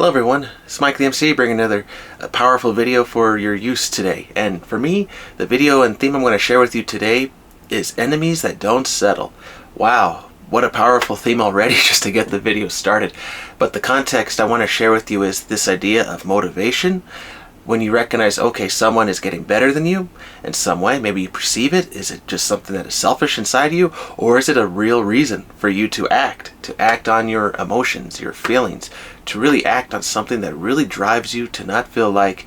Hello everyone, it's Mike the MC bringing another powerful video for your use today. And for me, the video and theme I'm going to share with you today is enemies that don't settle. Wow, what a powerful theme already just to get the video started. But the context I want to share with you is this idea of motivation. When you recognize, okay, someone is getting better than you in some way, maybe you perceive it, is it just something that is selfish inside you, or is it a real reason for you to act on your emotions, your feelings, to really act on something that really drives you to not feel like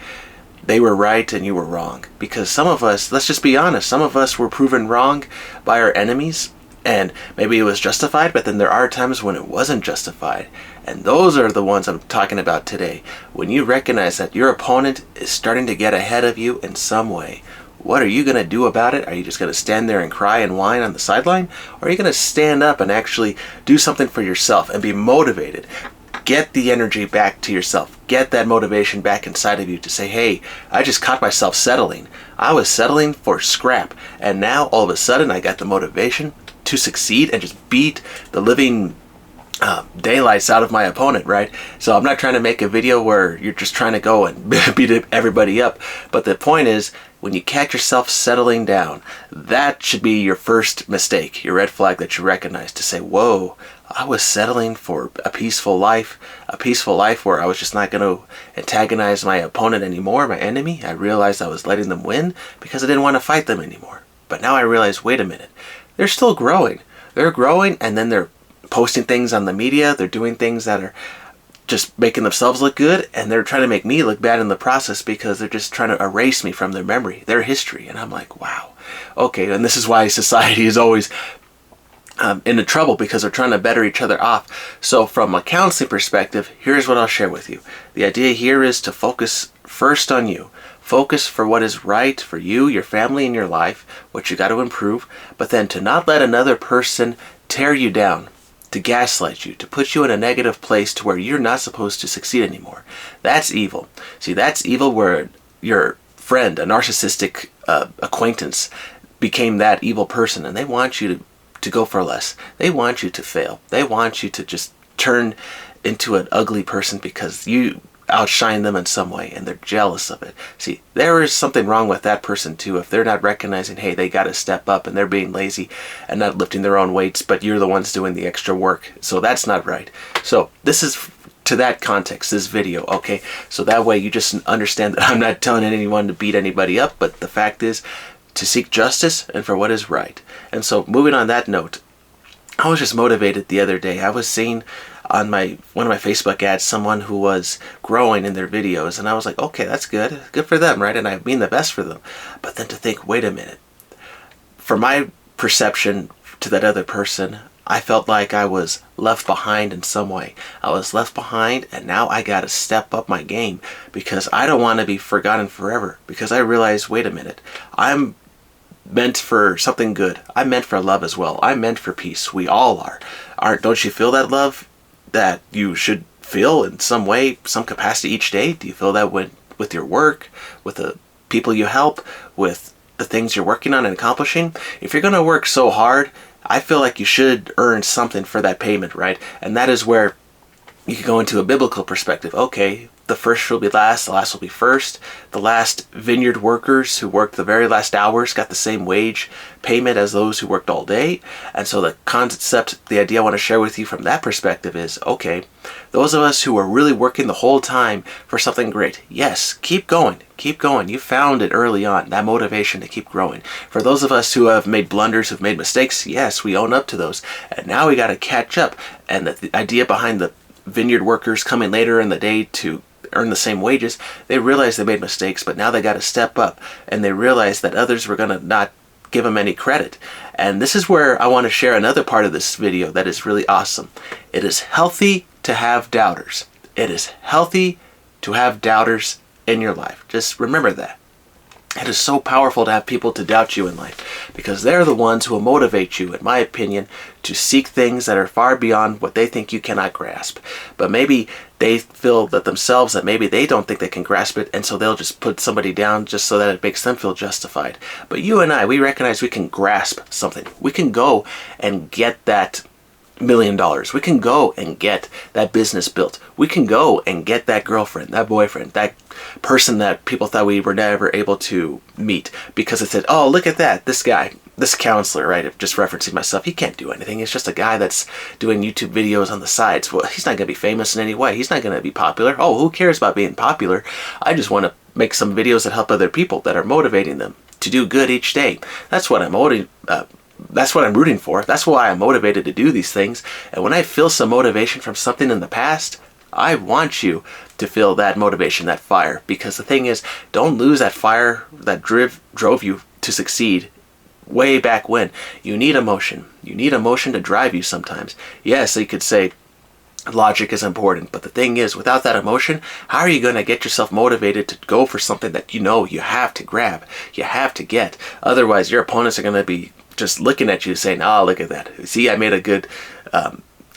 they were right and you were wrong? Because some of us, let's just be honest, some of us were proven wrong by our enemies, and maybe it was justified, but then there are times when it wasn't justified. And those are the ones I'm talking about today. When you recognize that your opponent is starting to get ahead of you in some way, what are you going to do about it? Are you just going to stand there and cry and whine on the sideline? Or are you going to stand up and actually do something for yourself and be motivated? Get the energy back to yourself. Get that motivation back inside of you to say, hey, I just caught myself settling. I was settling for scrap. And now all of a sudden I got the motivation to succeed and just beat the living daylights out of my opponent, right? So I'm not trying to make a video where you're just trying to go and beat everybody up, but the point is, when you catch yourself settling down, that should be your first mistake, your red flag that you recognize, to say, whoa, I was settling for a peaceful life where I was just not going to antagonize my opponent anymore, my enemy. I realized I was letting them win because I didn't want to fight them anymore. But now I realize, wait a minute, they're still growing. They're growing, and then they're posting things on the media. They're doing things that are just making themselves look good, and they're trying to make me look bad in the process because they're just trying to erase me from their memory, their history. And I'm like, wow, okay. And this is why society is always into trouble, because they're trying to better each other off. So from a counseling perspective, here's what I'll share with you. The idea here is to focus first on you. Focus for what is right for you, your family, and your life, what you got to improve, but then to not let another person tear you down, to gaslight you, to put you in a negative place to where you're not supposed to succeed anymore. That's evil. See, that's evil where your friend, a narcissistic acquaintance, became that evil person, and they want you to go for less. They want you to fail. They want you to just turn into an ugly person because you outshine them in some way, and they're jealous of it. See, there is something wrong with that person too if they're not recognizing, hey, they got to step up and they're being lazy and not lifting their own weights, but you're the ones doing the extra work. So that's not right. So this is to that context, this video, okay? So that way you just understand that I'm not telling anyone to beat anybody up, but the fact is to seek justice and for what is right. And so moving on that note, I was just motivated the other day. I was seeing on one of my Facebook ads someone who was growing in their videos, and I was like, okay, that's good for them, right? And I mean the best for them. But then to think, wait a minute, for my perception to that other person, I felt like I was left behind in some way. I was left behind, and now I got to step up my game because I don't want to be forgotten forever, because I realized, wait a minute, I'm meant for something good. I'm meant for love as well. I'm meant for peace. We all are. Don't you feel that love that you should feel in some way, some capacity each day? Do you feel that with your work, with the people you help, with the things you're working on and accomplishing? If you're going to work so hard, I feel like you should earn something for that payment, right? And that is where you can go into a biblical perspective. Okay, the first will be last, the last will be first. The last vineyard workers who worked the very last hours got the same wage payment as those who worked all day. And so the concept, the idea I want to share with you from that perspective is, okay, those of us who are really working the whole time for something great, yes, keep going, keep going. You found it early on, that motivation to keep growing. For those of us who have made blunders, who've made mistakes, yes, we own up to those. And now we got to catch up. And the idea behind the vineyard workers coming later in the day to earn the same wages, they realized they made mistakes, but now they got to step up, and they realized that others were going to not give them any credit. And this is where I want to share another part of this video that is really awesome. It is healthy to have doubters. It is healthy to have doubters in your life. Just remember that. It is so powerful to have people to doubt you in life, because they're the ones who will motivate you, in my opinion, to seek things that are far beyond what they think you cannot grasp. But maybe they feel that themselves that maybe they don't think they can grasp it, and so they'll just put somebody down just so that it makes them feel justified. But you and I, we recognize we can grasp something. We can go and get that $1,000,000. We can go and get that business built. We can go and get that girlfriend, that boyfriend, that person that people thought we were never able to meet because it said, oh, look at that, this guy, this counselor, right? Just referencing myself, he can't do anything. He's just a guy that's doing YouTube videos on the sides. Well, he's not going to be famous in any way. He's not going to be popular. Oh, who cares about being popular? I just want to make some videos that help other people, that are motivating them to do good each day. That's what I'm rooting for. That's why I'm motivated to do these things. And when I feel some motivation from something in the past, I want you to feel that motivation, that fire. Because the thing is, don't lose that fire that drove you to succeed way back when. You need emotion. You need emotion to drive you sometimes. Yes, you could say logic is important, but the thing is, without that emotion, how are you going to get yourself motivated to go for something that you know you have to grab, you have to get? Otherwise, your opponents are going to be just looking at you saying, oh, look at that. See, I made a good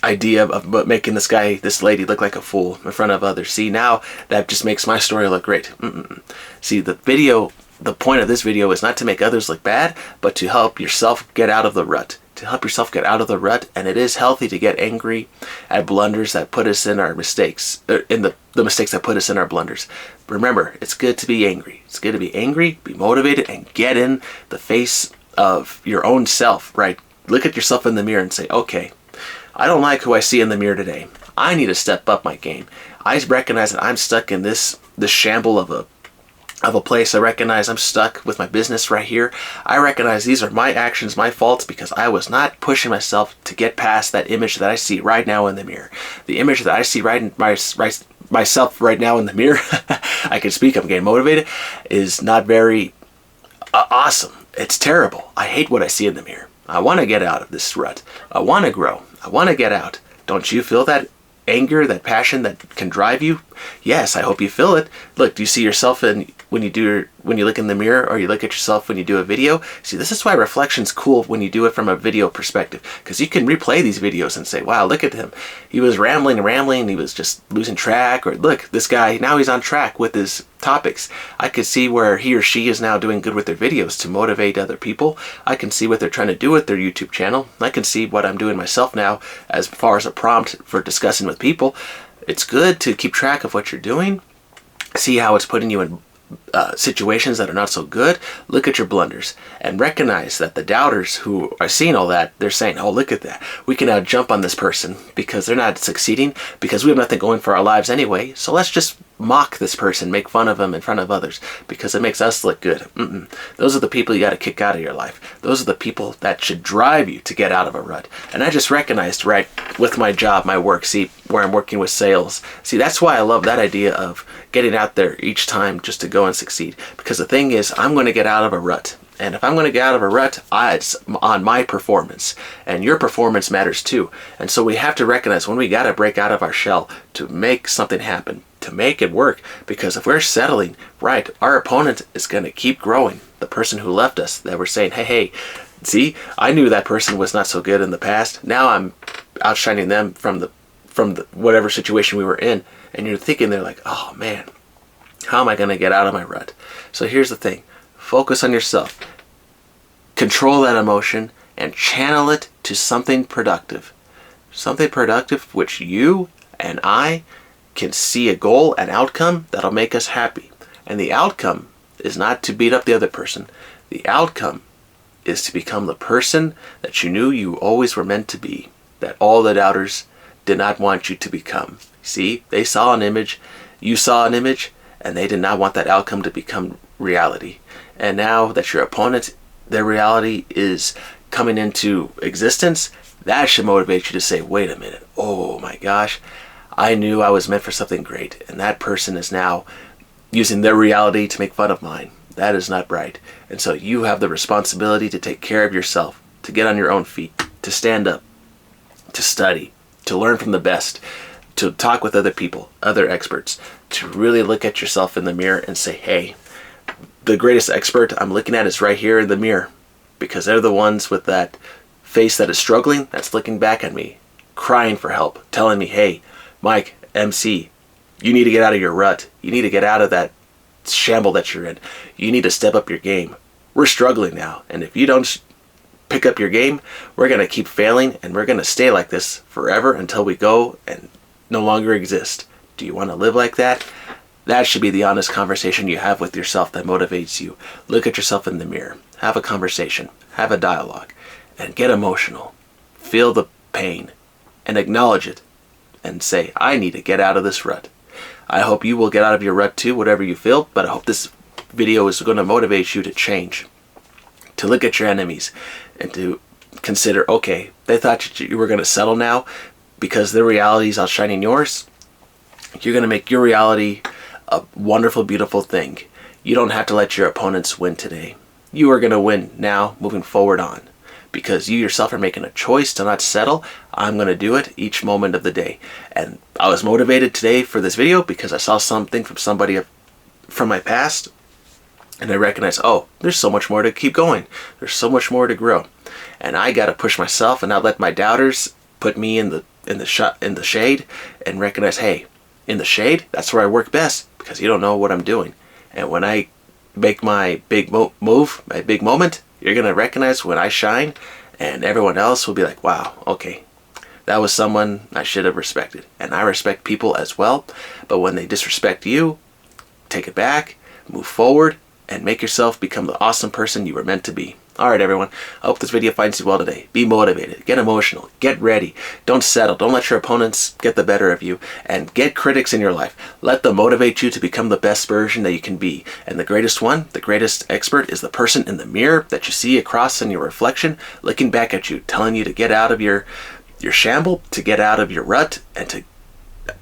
idea of making this lady look like a fool in front of others. See, now that just makes my story look great. See, the point of this video is not to make others look bad, but to help yourself get out of the rut. And it is healthy to get angry at blunders that put us in our mistakes, in the mistakes that put us in our blunders. Remember, it's good to be angry. It's good to be angry, be motivated, and get in the face of your own self, right? Look at yourself in the mirror and say, okay, I don't like who I see in the mirror today. I need to step up my game. I recognize that I'm stuck in this shamble of a place. I recognize I'm stuck with my business right here. I recognize these are my actions, my faults, because I was not pushing myself to get past that image that I see right now in the mirror. The image that I see myself right now in the mirror, I can speak, I'm getting motivated, is not very awesome. It's terrible. I hate what I see in the mirror. I want to get out of this rut. I want to grow. I want to get out. Don't you feel that anger, that passion that can drive you? Yes, I hope you feel it. Look, do you see yourself when you look in the mirror, or you look at yourself when you do a video? See, this is why reflection's cool when you do it from a video perspective, because you can replay these videos and say, wow, look at him. He was rambling, he was just losing track, or look, this guy, now he's on track with his topics. I could see where he or she is now doing good with their videos to motivate other people. I can see what they're trying to do with their YouTube channel. I can see what I'm doing myself now as far as a prompt for discussing with people. It's good to keep track of what you're doing, see how it's putting you in situations that are not so good. Look at your blunders and recognize that the doubters who are seeing all that, they're saying, oh, look at that. We can now jump on this person because they're not succeeding, because we have nothing going for our lives anyway. So let's just mock this person, make fun of them in front of others because it makes us look good. Those are the people you got to kick out of your life. Those are the people that should drive you to get out of a rut. And I just recognized, right, with my job, my work, see, where I'm working with sales. See, that's why I love that idea of getting out there each time just to go and succeed. Because the thing is, I'm going to get out of a rut. And if I'm going to get out of a rut, it's on my performance. And your performance matters too. And so we have to recognize when we got to break out of our shell to make something happen, to make it work. Because if we're settling, right, our opponent is going to keep growing. The person who left us, that we're saying, hey, see, I knew that person was not so good in the past. Now I'm outshining them from the whatever situation we were in. And you're thinking, they're like, oh man, how am I going to get out of my rut? So here's the thing. Focus on yourself. Control that emotion and channel it to something productive. Something productive which you and I can see a goal, an outcome that'll make us happy. And the outcome is not to beat up the other person. The outcome is to become the person that you knew you always were meant to be, that all the doubters did not want you to become. See, they saw an image, you saw an image, and they did not want that outcome to become reality. And now that your opponent, their reality is coming into existence, that should motivate you to say, wait a minute, oh my gosh, I knew I was meant for something great, and that person is now using their reality to make fun of mine. That is not right. And so you have the responsibility to take care of yourself, to get on your own feet, to stand up, to study, to learn from the best, to talk with other people, other experts, to really look at yourself in the mirror and say, hey, the greatest expert I'm looking at is right here in the mirror, because they're the ones with that face that is struggling, that's looking back at me, crying for help, telling me, hey, Mike, MC, you need to get out of your rut. You need to get out of that shamble that you're in. You need to step up your game. We're struggling now, and if you don't pick up your game, we're going to keep failing, and we're going to stay like this forever until we go and no longer exist. Do you want to live like that? That should be the honest conversation you have with yourself that motivates you. Look at yourself in the mirror. Have a conversation. Have a dialogue. And get emotional. Feel the pain. And acknowledge it. And say, I need to get out of this rut. I hope you will get out of your rut too, whatever you feel. But I hope this video is going to motivate you to change. To look at your enemies. And to consider, okay, they thought you were going to settle now because their reality is outshining yours. You're going to make your reality a wonderful, beautiful thing. You don't have to let your opponents win today. You are going to win now, moving forward on. Because you yourself are making a choice to not settle. I'm going to do it each moment of the day. And I was motivated today for this video because I saw something from somebody from my past. And I recognized, oh, there's so much more to keep going. There's so much more to grow. And I got to push myself and not let my doubters put me in the shade and recognize, hey, in the shade, that's where I work best because you don't know what I'm doing. And when I make my big move, my big moment, you're going to recognize when I shine, and everyone else will be like, wow, okay, that was someone I should have respected. And I respect people as well, but when they disrespect you, take it back, move forward, and make yourself become the awesome person you were meant to be. Alright everyone, I hope this video finds you well today. Be motivated, get emotional, get ready, don't settle, don't let your opponents get the better of you, and get critics in your life. Let them motivate you to become the best version that you can be. And the greatest one, the greatest expert, is the person in the mirror that you see across in your reflection, looking back at you, telling you to get out of your shamble, to get out of your rut, and to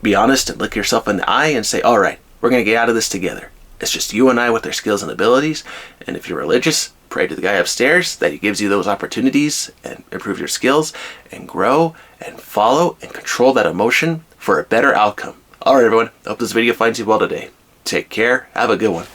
be honest and look yourself in the eye and say, alright, we're going to get out of this together. It's just you and I with our skills and abilities, and if you're religious, pray to the guy upstairs that he gives you those opportunities and improve your skills and grow and follow and control that emotion for a better outcome. Alright everyone, I hope this video finds you well today. Take care, have a good one.